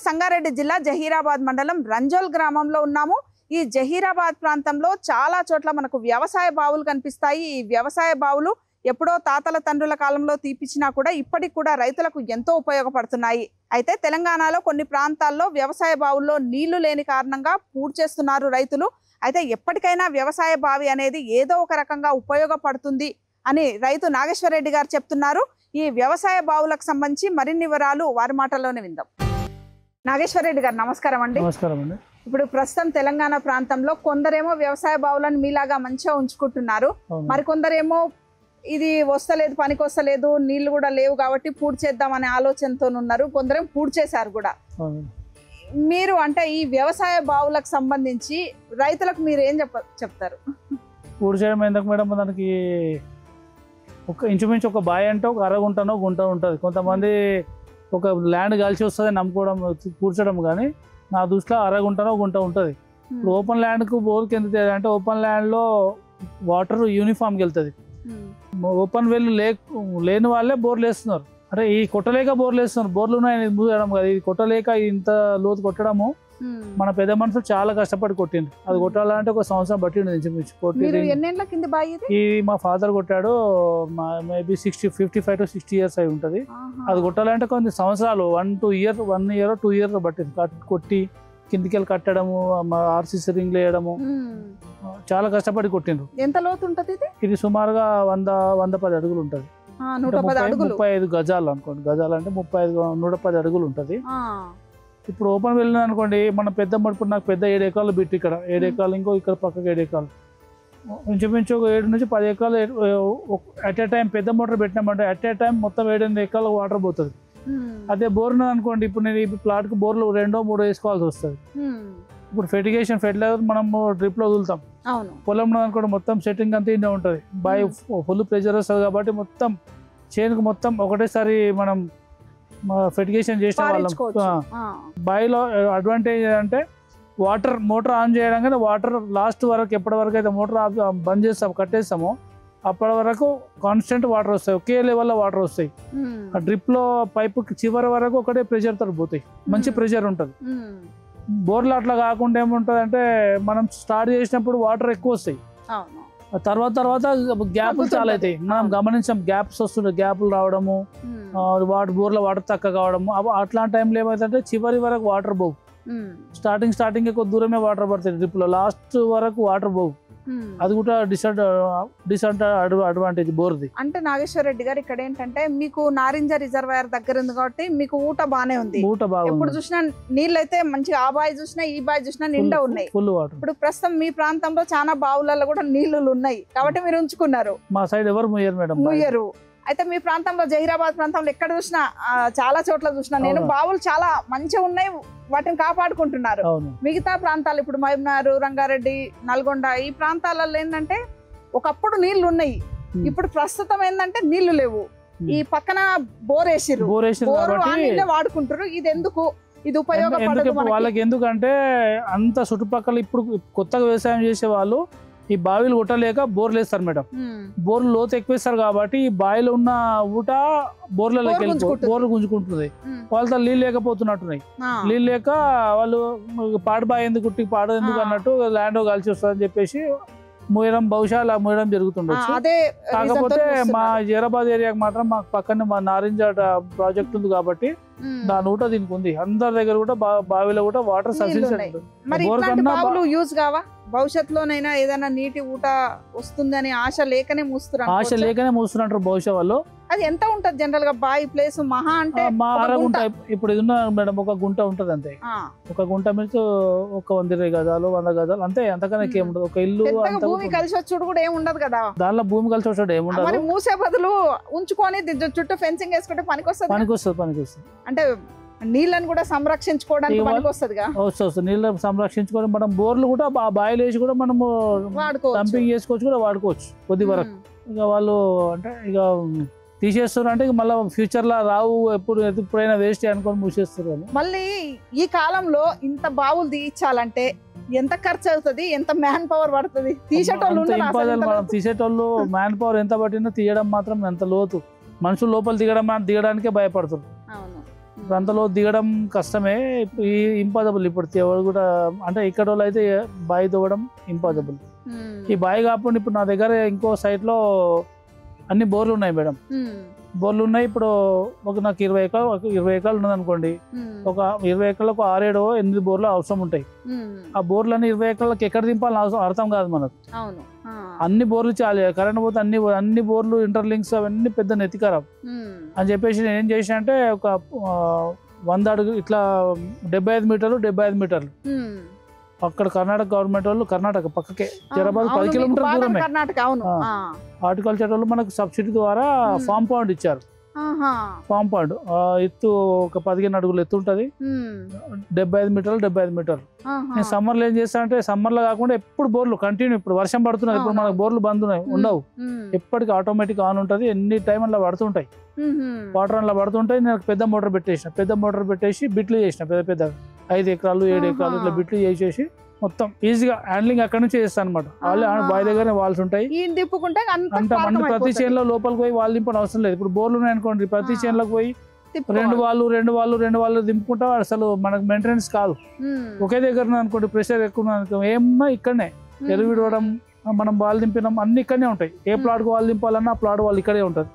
సంగారెడ్డి జిల్లా జహీరాబాద్ మండలం రంజోల్ గ్రామంలో ఉన్నాము. ఈ జహీరాబాద్ ప్రాంతంలో చాలా చోట్ల మనకు వ్యవసాయ బావులు కనిపిస్తాయి. ఈ వ్యవసాయ బావులు ఎప్పుడో తాతల తండ్రుల కాలంలో తీపిచ్చినా కూడా ఇప్పటికి కూడా రైతులకు ఎంతో ఉపయోగపడుతున్నాయి. అయితే తెలంగాణలో కొన్ని ప్రాంతాల్లో వ్యవసాయ బావుల్లో నీళ్లు లేని కారణంగా పూడ్చేస్తున్నారు రైతులు. అయితే ఎప్పటికైనా వ్యవసాయ బావి అనేది ఏదో ఒక రకంగా ఉపయోగపడుతుంది అని రైతు నాగేశ్వరరెడ్డి గారు చెప్తున్నారు. ఈ వ్యవసాయ బావులకు సంబంధించి మరిన్ని వివరాలు వారి మాటల్లోనే విందాం. నాగేశ్వరరెడ్డి గారు నమస్కారం అండి. నమస్కారం అండి. ఇప్పుడు ప్రస్తుతం తెలంగాణ ప్రాంతంలో కొందరేమో వ్యవసాయ బావులను మీలాగా మంచిగా ఉంచుకుంటున్నారు, మరికొందరేమో ఇది వస్తలేదు, పనికి వస్తలేదు, నీళ్లు కూడా లేవు కాబట్టి పూడ్చేద్దామనే ఆలోచనతో ఉన్నారు. కొందరేమో పూడ్చేశారు కూడా. మీరు అంటే ఈ వ్యవసాయ బావులకు సంబంధించి రైతులకు మీరు ఏం చెప్తారు? పూడి చేయడం ఎందుకు మేడం, దానికి ఇంచుమించు ఒక బాయ్ అంటే ఒక అరగుంటనో గుంట ఉంటుంది. కొంతమంది ఒక ల్యాండ్ కలిసి వస్తుంది నమ్ముకోవడం కూర్చోడం, కానీ నా దృష్టిలో అరగుంటనో గుంట ఉంటుంది. ఇప్పుడు ఓపెన్ ల్యాండ్కు బోర్కి ఎందుకు అంటే ఓపెన్ ల్యాండ్లో వాటర్ యూనిఫామ్కి వెళ్తుంది. ఓపెన్ వెల్ లేని వాళ్ళే బోర్లు వేస్తున్నారు. అంటే ఈ కొట్టలేక బోర్లు వేస్తున్నారు. బోర్లు ఉన్నాయి మూయడం కదా, ఇది కొట్టలేక ఇంత లోతు కొట్టడము మన పెద్ద మనుషులు చాలా కష్టపడి కొట్టిండు. అది కొట్టాలంటే ఒక సంవత్సరం పట్టిండు. ఇది మా ఫాదర్ కొట్టాడు, మేబీ 55 to 60 years అయి ఉంటుంది. అది కొట్టాలంటే కొన్ని సంవత్సరాలు 1 year 2 years పట్టింది. కొట్టి కిందికి కట్టడము, ఆర్సీసీ రింగ్లు వేయడము చాలా కష్టపడి కొట్టిండ్రు. ఎంత లోతు ఉంటుంది ఇది? సుమారుగా 110 అడుగులు ఉంటుంది. 35 గజాలు అనుకోండి. గజాలు అంటే 110 అడుగులు ఉంటుంది. ఇప్పుడు ఓపెన్ వెళ్ళిన అనుకోండి, మన పెద్ద మడుపు నాకు పెద్ద 7 ఎకరాలు బిట్టి, ఇక్కడ 7 ఎకరాలు, ఇంకో ఇక్కడ పక్కకు 7 ఎకరాలు, ఇంచుమించు ఒక 7 నుంచి 10 ఎకరాలు అట్ ఏ టైం పెద్ద మోటార్ పెట్టినామంటే అట్ ఏ టైం మొత్తం 7-8 ఎకరాలు వాటర్ పోతుంది. అదే బోర్ అనుకోండి, ఇప్పుడు నేను ఈ ప్లాట్కి బోర్లు 2-3 వేసుకోవాల్సి వస్తుంది. ఇప్పుడు ఫెర్టిలైజర్ మనము డ్రిప్లో వదులుతాం. పొలంలో అనుకోండి మొత్తం సెట్టింగ్ అంతా ఇండే ఉంటుంది. బాయ్ ఫుల్ ప్రెజర్ వస్తుంది కాబట్టి మొత్తం చేనుకు మొత్తం ఒకటేసారి మనం ఫెర్టిగేషన్ చేసిన వాళ్ళం. బావిలో అడ్వాంటేజ్ అంటే వాటర్ మోటార్ ఆన్ చేయడం కానీ వాటర్ లాస్ట్ వరకు ఎప్పటి వరకు అయితే మోటార్ బంద్ చేస్తాము కట్టేస్తామో అప్పటి వరకు కాన్స్టెంట్ వాటర్ వస్తాయి. ఒకే లెవెల్లో వాటర్ వస్తాయి. ఆ డ్రిప్ లో పైపు చివరి వరకు ఒకటే ప్రెషర్ తో పోతాయి. మంచి ప్రెషర్ ఉంటుంది. బోర్లు అట్లా కాకుండా ఏముంటుంది అంటే మనం స్టార్ట్ చేసినప్పుడు వాటర్ ఎక్కువ వస్తాయి, తర్వాత గ్యాప్లు చాలా అవుతాయి. మనం గమనించాం గ్యాప్స్ వస్తుంటాయి, గ్యాప్లు రావడము, బోర్ల వాటర్ తక్కువ కావడము. అట్లాంటి టైంలో ఏమైతుందంటే చివరి వరకు వాటర్ పోవు. స్టార్టింగ్ కొద్ది దూరమే వాటర్ పడతాయి డ్రిప్ లో, లాస్ట్ వరకు వాటర్ పోవు. అది కూడా అడ్వాంటేజ్ బోర్ది. అంటే నాగేశ్వరరెడ్డి గారు ఇక్కడ ఏంటంటే మీకు నారింజ రిజర్వాయర్ దగ్గర ఉంది కాబట్టి మీకు ఊట బానే ఉంది. ఎప్పుడు చూసినా నీళ్ళు అయితే మంచిగా, ఆ బావి చూసినా ఈ బావి చూసినా నిండా ఉన్నాయి. ఇప్పుడు ప్రస్తుతం మీ ప్రాంతంలో చాలా బావులలో కూడా నీళ్లు ఉన్నాయి కాబట్టి మీరు ఉంచుకున్నారు. మా సైడ్ ఎవరు ముయ్యరు మేడం, ముయ్యరు. అయితే మీ ప్రాంతంలో జహీరాబాద్ ప్రాంతంలో ఎక్కడ చూసినా, చాలా చోట్ల చూసినా నేను, బావులు చాలా మంచిగా ఉన్నాయి, వాటిని కాపాడుకుంటున్నారు. మిగతా ప్రాంతాలు ఇప్పుడు మహబూబ్నగర్, రంగారెడ్డి, నల్గొండ ఈ ప్రాంతాలలో ఏంటంటే ఒకప్పుడు నీళ్లు ఉన్నాయి, ఇప్పుడు ప్రస్తుతం ఏంటంటే నీళ్లు లేవు. ఈ పక్కన బోర్ వేసిర్రు, వాడుకుంటారు. ఇది ఎందుకు? ఇది ఉపయోగపడదు వాళ్ళకి. ఎందుకంటే అంత చుట్టుపక్కల ఇప్పుడు కొత్తగా వ్యవసాయం చేసే వాళ్ళు ఈ బావిలు కొట్టలేక బోర్లు వేస్తారు మేడం. బోర్లు లోతు ఎక్కువేస్తారు కాబట్టి ఈ బావిలో ఉన్న ఊట బోర్లలోకి బోర్లు గుంజుకుంటుంది. వాళ్ళతో నీళ్ళు లేకపోతున్నట్టున్నాయి. నీళ్ళు లేక వాళ్ళు పాడు బావి ఎందుకు కుట్టి పాడు ఎందుకు అన్నట్టు ల్యాండ్ కలిసి వస్తుందని చెప్పేసి మూయడం, బహుశా అలా మూయడం జరుగుతుండొచ్చు. కాకపోతే మా జహీరాబాద్ ఏరియాకి మాత్రం మాకు పక్కనే మా నారింజ ప్రాజెక్ట్ ఉంది కాబట్టి దాని ఊట దీనికి ఉంది. అందరి దగ్గర కూడా బావిలో కూడా వాటర్ సఫిషియెంట్. భవిష్యత్తులోనైనా ఏదైనా నీటి ఊట వస్తుందని ఆశ లేకనే మూస్తున్నారు బహుశా వాళ్ళు. అది ఎంత ఉంటది జనరల్ గా బావి ప్లేస్? మహా అంటే గుంట. ఇప్పుడు ఇది ఉన్న మేడం ఒక గుంట ఉంటది అంతే. ఒక గుంట మీద ఒక 120 గజాలు 100 గజాలు అంతే, అంతకన్నా ఏముండదు. ఒక ఇల్లు భూమి కలిసి వచ్చుడు కూడా ఏమి ఉండదు కదా దానిలో. భూమి కలిసి వచ్చాడు ఏముండదు. మూసే బదులు ఉంచుకొని చుట్టూ ఫెన్సింగ్ వేసుకుంటే పనికొస్తుంది. అంటే నీళ్ళని కూడా సంరక్షించుకోవడానికి వస్తుంది. నీళ్ళు సంరక్షించుకోవడం, మనం బోర్లు కూడా బాయిలు వేసి కూడా మనము పంపింగ్ చేసుకోవచ్చు, కూడా వాడుకోవచ్చు కొద్ది వరకు. ఇక వాళ్ళు అంటే ఇక తీసేస్తారు అంటే మళ్ళీ ఫ్యూచర్ లో రావు, ఎప్పుడైనా వేస్ట్ అనుకొని మూసేస్తారు. మళ్ళీ ఈ కాలంలో ఇంత బావులు తీయించాలంటే ఎంత ఖర్చు అవుతుంది, ఎంత మ్యాన్ పవర్ పడుతుంది? తీసేటోళ్ళు మ్యాన్ పవర్ ఎంత పట్టినా తీయడం మాత్రం ఎంత లోతు. మనుషులు లోపల దిగడానికే భయపడుతుంది. అంతలో దిగడం కష్టమే, ఇంపాసిబుల్. ఇప్పుడు ఎవరు కూడా అంటే ఇక్కడ వాళ్ళు అయితే బావి తవ్వడం ఇంపాసిబుల్. ఈ బావి కాకుండా ఇప్పుడు నా దగ్గర ఇంకో సైట్ లో అన్ని బోర్లు ఉన్నాయి మేడం. బోర్లు ఉన్నాయి. ఇప్పుడు నాకు 20 ఎకరాలు ఉన్నది అనుకోండి. ఒక 20 ఎకరాలకు 6, 7, 8 బోర్లు అవసరం ఉంటాయి. ఆ బోర్లు 20 ఎకరాలకు ఎక్కడ దింపాలని అర్థం కాదు మనకు. అన్ని బోర్లు చాలు, కరెంట్ పోతే అన్ని బోర్లు ఇంటర్లింక్స్ అవన్నీ పెద్ద నెత్తికరం అని చెప్పేసి నేను ఏం చేసిన అంటే ఒక 100 అడుగు ఇట్లా 75 మీటర్లు 75 మీటర్లు అక్కడ కర్ణాటక గవర్నమెంట్ వాళ్ళు, కర్ణాటక పక్కకే జరాబాద్ 10 కిలోమీటర్ల దూరమే, హార్టికల్చర్ వాళ్ళు మనకు సబ్సిడీ ద్వారా ఫామ్ పాండ్ ఇచ్చారు. ఫామ్ పాండ్ ఎత్తు ఒక 15 అడుగులు ఎత్తు ఉంటది, 75 మీటర్లు 75 మీటర్లు. నేను సమ్మర్ లో ఏం చేస్తా అంటే సమ్మర్ లో కాకుండా ఎప్పుడు బోర్లు కంటిన్యూ, ఇప్పుడు వర్షం పడుతున్నది, ఇప్పుడు మనకు బోర్లు బంద్ ఉండవు, ఎప్పటికీ ఆటోమేటిక్ ఆన్ ఉంటది. ఎన్ని టైం అలా పడుతుంటాయి, వాటర్ అలా పడుతుంటాయి. నేను పెద్ద మోటార్ పెట్టేసి బిట్లు చేసిన పెద్ద 5 ఎకరాలు 7 ఎకరాలు ఇట్లా బిట్లు చేసేసి మొత్తం ఈజీగా హ్యాండ్లింగ్ అక్కడ నుంచి చేస్తాను అనమాట. వాళ్ళు బావి దగ్గర వాల్స్ ఉంటాయి, అంటే ప్రతి చేనులో లోపలికి పోయి వాళ్ళు దింపని అవసరం లేదు. ఇప్పుడు బోర్లు ఉన్నాయి అనుకోండి, ప్రతి చేనులోకి పోయి రెండు వాళ్ళు దింపుకుంటా అసలు మనకు మెయింటెనెన్స్ కాదు. ఒకే దగ్గర అనుకోండి, ప్రెషర్ ఎక్కువ అనుకో ఏమన్నా ఇక్కడనే ఎరువు విడవడం, మనం వాళ్ళు దింపినాం అన్ని ఇక్కడనే ఉంటాయి. ఏ ప్లాట్ కు వాళ్ళు దింపాలన్నా ఆ ప్లాట్ వాళ్ళు ఇక్కడే ఉంటది,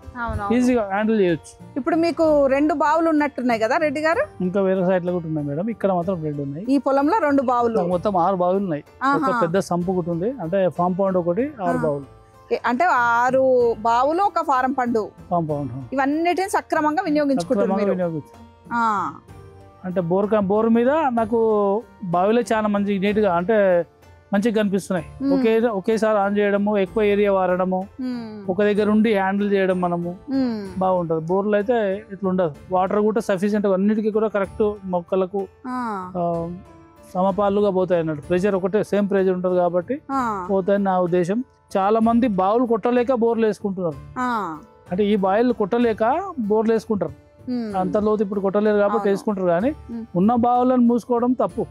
ఈజీగా హ్యాండిల్ చేయొచ్చు. ఇప్పుడు మీకు 2 బావులు ఉన్నట్టున్నాయి కదా రెడ్డి గారు? ఇంకా వేరే సైడ్ లో కూడా ఉన్నాయి మేడం, ఇక్కడ మాత్రం 2 ఉన్నాయి. ఈ పొలంలో 2 బావులు, మొత్తం 6 బావులు ఉన్నాయి. ఒక పెద్ద సంపు ఒకటి ఉంది, అంటే ఫామ్ పౌండ్ ఒకటి, 6 బావులు. అంటే 6 బావులు ఒక ఫారం పండు, ఫామ్ పౌండ్ ఇవన్నిటిని సక్రమంగా వినియోగించుకుంటున్నారు. అంటే బోర్ మీద నాకు బావిలో చాలా మంచి నీట్ గా అంటే మంచిగా కనిపిస్తున్నాయి. ఒకేసారి ఆన్ చేయడము, ఎక్కువ ఏరియా వాడడము, ఒక దగ్గర ఉండి హ్యాండిల్ చేయడం మనము బాగుంటది. బోర్లు అయితే ఇట్లా ఉండదు. వాటర్ కూడా సఫిషియెంట్, అన్నిటికీ కూడా కరెక్ట్ మొక్కలకు సమపాలుగా పోతాయి అన్నట్టు. ప్రెషర్ ఒకటే సేమ్ ప్రెషర్ ఉంటది కాబట్టి పోతాయని నా ఉద్దేశం. చాలా మంది బావులు కొట్టలేక బోర్లు వేసుకుంటున్నారు. అంటే ఈ బావిలు కొట్టలేక బోర్లు వేసుకుంటారు, అంత లోతు ఇప్పుడు కొట్టలేరు కాబట్టి వేసుకుంటారు. కానీ ఉన్న బావులను మూసుకోవడం తప్పు.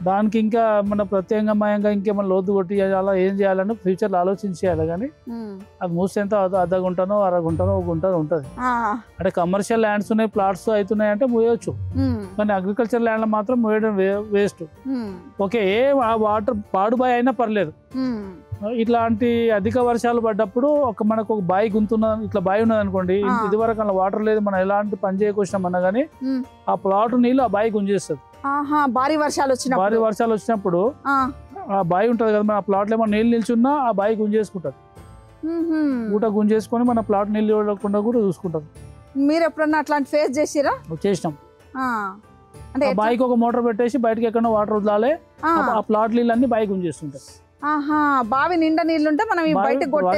దానికి ఇంకా మన ప్రత్యేకంగా ఇంకేమైనా లోతు కొట్టి అలా ఏం చేయాలని ఫ్యూచర్ లో ఆలోచించేయాలి. కానీ అది మూస్తే ఎంత అర్ధ గుంటనో 1/2 గుంటనో 1 గుంట ఉంటది. అంటే కమర్షియల్ ల్యాండ్స్ ఉన్నాయి, ప్లాట్స్ అవుతున్నాయి అంటే మూయవచ్చు. కానీ అగ్రికల్చర్ ల్యాండ్ లో మాత్రం మూయడం వేస్ట్. ఓకే, ఏ వాటర్ పాడుబాయి అయినా పర్లేదు. ఇట్లాంటి అధిక వర్షాలు పడ్డప్పుడు మనకు ఒక బావి గుంతున్నది, ఇట్లా బావి ఉన్నది అనుకోండి, ఇది వరకు అలా వాటర్ లేదు, మనం ఎలాంటి పని చేయకొచ్చినామన్నా కానీ ఆ ప్లాట్ నీళ్ళు ఆ బావి గుంజేస్తుంది. భారీ వర్షాలు వచ్చినప్పుడు ఆ బావి ఉంటది కదా, మన ప్లాట్ లో ఏమన్నా నీళ్ళు నిల్చున్నా ఆ బావి గుంజేసుకుంటది. గుంజేసుకొని మన ప్లాట్ నీళ్ళు ఇవ్వకుండా కూడా చూసుకుంటది. మీరు ఎప్పుడన్నా అట్లాంటి ఫేస్ చేసిరా? చేసినాం. బావికి ఒక మోటార్ పెట్టేసి బయటకి ఎక్కడో వాటర్ వదలాలి, ఆ ప్లాట్ నీళ్ళు అన్ని బావి గుంజేస్తుంటాయి. బావి నిండా నీళ్లుంటే మనం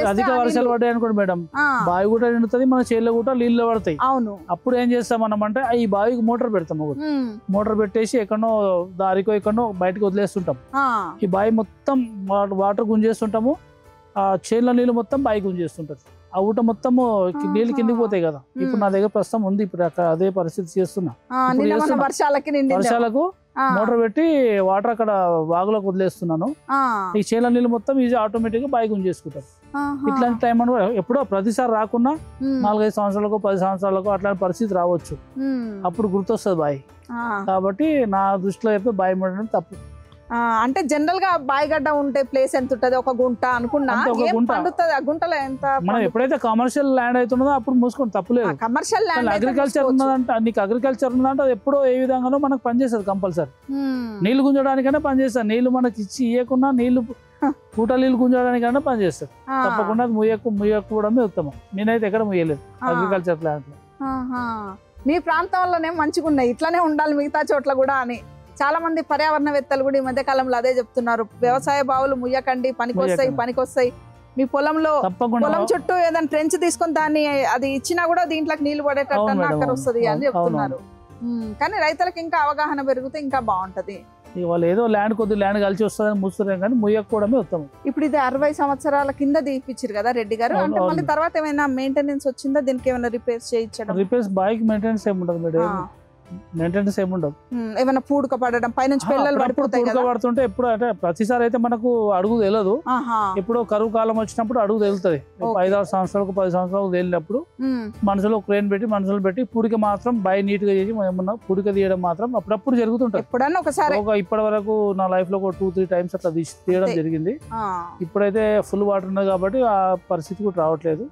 అధిక వర్షాలు పడ్డాయి అనుకోండి మేడం, బావి కూడా నిండుతుంది, మన చేనులో కూడా నీళ్ళు పడతాయి. అవును, అప్పుడు ఏం చేస్తాం మనం అంటే ఈ బావికి మోటార్ పెడతాం. మోటార్ పెట్టేసి ఎక్కడో దారికో ఎక్కడో బయటకు వదిలేస్తుంటాం. ఈ బావి మొత్తం వాటర్ గుంజేస్తుంటాము, ఆ చేనుల నీళ్ళు మొత్తం బావి గుంజేస్తుంటది. ఆ ఊట మొత్తము నీళ్ళు కిందికి పోతాయి కదా. ఇప్పుడు నా దగ్గర ప్రస్తుతం ఉంది, ఇప్పుడు అదే పరిస్థితి చేస్తున్నా. వర్షాలకు మోటార్ పెట్టి వాటర్ అక్కడ వాగులోకి వదిలేస్తున్నాను. ఈ చేల నీళ్ళు మొత్తం ఈజీ ఆటోమేటిక్ గా బావి గుంజేసుకుంటారు. ఇట్లాంటి టైం అని ఎప్పుడో ప్రతిసారి రాకున్నా 4-5 సంవత్సరాలకు 10 సంవత్సరాలకు అట్లాంటి పరిస్థితి రావచ్చు. అప్పుడు గుర్తొస్తుంది బావి. కాబట్టి నా దృష్టిలో అయితే బావి ఉండడం తప్పు. అంటే జనరల్ గా బాయిగడ్డ ఉంటే ప్లేస్ ఎంత ఉంటది? 1 గుంట అనుకున్నా, ఆ గుంటలో ఎంత? మనం ఎప్పుడైతే కమర్షియల్ ల్యాండ్ అవుతున్నదో అప్పుడు మూసుకొని తప్పులేదు. కమర్షియల్ ల్యాండ్ అగ్రికల్చర్ ఉన్నదంటే, నీకు అగ్రికల్చర్ ఉన్నదంటే అది ఎప్పుడో ఏ విధంగానో మనకు పనిచేస్తుంది. కంపల్సరీ నీళ్లు గుంజడానికైనా పనిచేస్తుంది. నీళ్లు మనకి ఇచ్చి ఇవ్వకున్నా నీళ్లు పూట నీళ్లు గుంజడానికైనా పనిచేస్తుంది. తప్పకుండా అది ముయ్యకపోవడమే ఉత్తమం. నేనైతే ఎక్కడ ముయ్యలేదు అగ్రికల్చర్ ల్యాండ్ లో. మీ ప్రాంతంలోనే మంచిగా ఉన్నాయి, ఇట్లానే ఉండాలి మిగతా చోట్ల కూడా అని చాలా మంది పర్యావరణవేత్తలు కూడా ఈ మధ్య కాలంలో అదే చెప్తున్నారు. వ్యవసాయ బావులు ముయ్యకండి, పనికొస్తాయి. మీ పొలం చుట్టూ ఏదైనా ట్రెంచ్ తీసుకొని దాన్ని అది ఇచ్చినా కూడా దీంట్లోకి నీళ్లు పడేటట్టు అక్కడ వస్తుంది అని చెప్తున్నారు. కానీ రైతులకు ఇంకా అవగాహన పెరిగితే ఇంకా బాగుంటది. వాళ్ళు ఏదో ల్యాండ్ ల్యాండ్ కలిసి వస్తుందని మూస్తున్నారు, కానీ ముయ్యకపోవడమే ఉత్తమం. ఇప్పుడు ఇది 60 సంవత్సరాల కింద తీపిచ్చారు కదా రెడ్డి గారు, అంటే మళ్ళీ తర్వాత ఏమైనా మెయింటెనెన్స్ వచ్చిందా? దీనికి ఏమైనా రిపేర్స్ చేయించడం? రిపేర్స్ బాయికి మెయింటెనెన్స్ ఏమి ఉండదు మేడం. మెయింటెనెన్స్ ఏమి ఉండదు. ఏమైనా పూడక పడడం పైనుంచి పిల్లలు పడిపోతాయి పూడక పడుతుంటే ఎప్పుడు అంటే ప్రతిసారి అయితే మనకు అడుగు తెలియదు. ఎప్పుడో కరువు కాలం వచ్చినప్పుడు అడుగు తెలుస్తుంది. 5-6 సంవత్సరాలకు 10 సంవత్సరాలకు తేలినప్పుడు మనుషులు క్రేన్ పెట్టి మనుషులు పెట్టి పూడిక మాత్రం బాయ్ నీట్ గా చేసి ఏమన్నా పూడిక తీయడం మాత్రం అప్పుడప్పుడు జరుగుతుంటది. ఎప్పుడన్నా ఒకసారి ఇప్పటి వరకు నా లైఫ్ లో 2-3 టైమ్స్ అట్లా తీయడం జరిగింది. ఇప్పుడైతే ఫుల్ వాటర్ ఉన్నది కాబట్టి ఆ పరిస్థితి కూడా రావట్లేదు.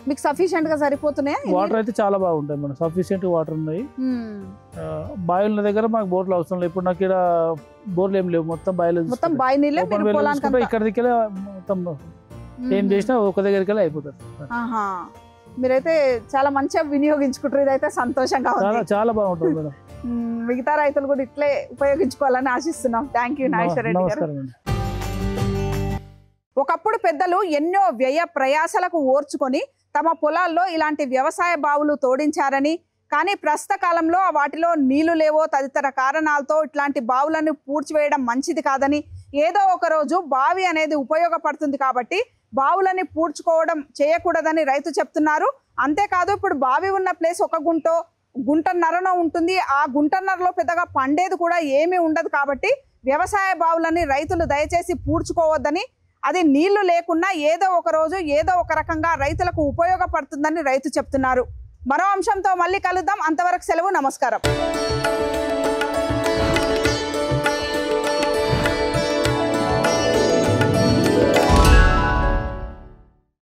మీకు సఫిషియెంట్ గా సరిపోతున్నాయి. వాటర్ అయితే చాలా బాగుంటాయి మేడం, సఫిషియెంట్ వాటర్ ఉన్నాయి. బాయిల దగ్గర మాకు బోర్లు అవసరం లేదు. ఇప్పుడు నాకు ఇక్కడ బోర్లు ఏం లేవు, మొత్తం బాయిలు ఇక్కడ దిక్కే మొత్తం ఏం చేసినా ఒక దగ్గరికి అయిపోతుంది. మీరైతే చాలా మంచిగా వినియోగించుకుంటారు. ఇదైతే సంతోషంగా చాలా బాగుంటుంది మేడం. మిగతా రైతులు కూడా ఇట్లే ఉపయోగించుకోవాలని ఆశిస్తున్నాం. థ్యాంక్ యూ నాగేశ్వర రెడ్డి గారు. ఒకప్పుడు పెద్దలు ఎన్నో వ్యయ ప్రయాసలకు ఓర్చుకొని తమ పొలాల్లో ఇలాంటి వ్యవసాయ బావులు తోడించారని, కానీ ప్రస్తుత కాలంలో వాటిలో నీళ్లు లేవో తదితర కారణాలతో ఇట్లాంటి బావులను పూడ్చివేయడం మంచిది కాదని, ఏదో ఒక రోజు బావి అనేది ఉపయోగపడుతుంది కాబట్టి బావులని పూడ్చుకోవడం చేయకూడదని రైతు చెప్తున్నారు. అంతేకాదు ఇప్పుడు బావి ఉన్న ప్లేస్ ఒక గుంటన్నరనో ఉంటుంది. ఆ గుంటన్నరలో పెద్దగా పండేది కూడా ఏమీ ఉండదు. కాబట్టి వ్యవసాయ బావులని రైతులు దయచేసి పూడ్చుకోవద్దని, అది నీళ్లు లేకున్నా ఏదో ఒక రోజు ఏదో ఒక రకంగా రైతులకు ఉపయోగపడుతుందని రైతు చెప్తున్నారు. మరో అంశంతో మళ్ళీ కలుద్దాం. అంతవరకు సెలవు. నమస్కారం.